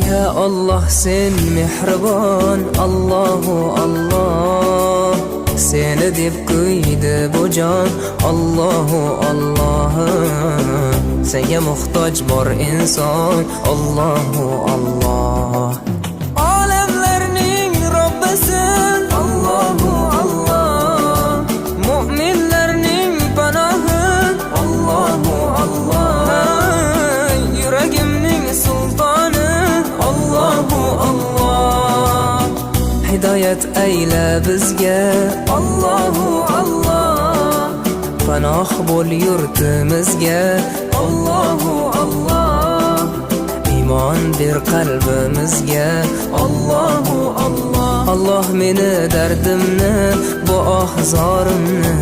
Ya Allah sen mehribon, Allahu Allah. Seni deb kuydi bu jon, Allahu Allah. Senga muhtoj bor inson, Allahu Allah. Olamlarning Robbisin, Allahu Allah. Mu'minlarning panohi, Allahu Allah. Yuragimning sultoni, Allahu Allah. Hidoyat ayla bizga, Allahu Allah. Panoh bo'l yurtimizga, Allahu Allah. Iymon ber qalbimizga, Allahu Allah. Allah meni dardimni, bu ohzorimni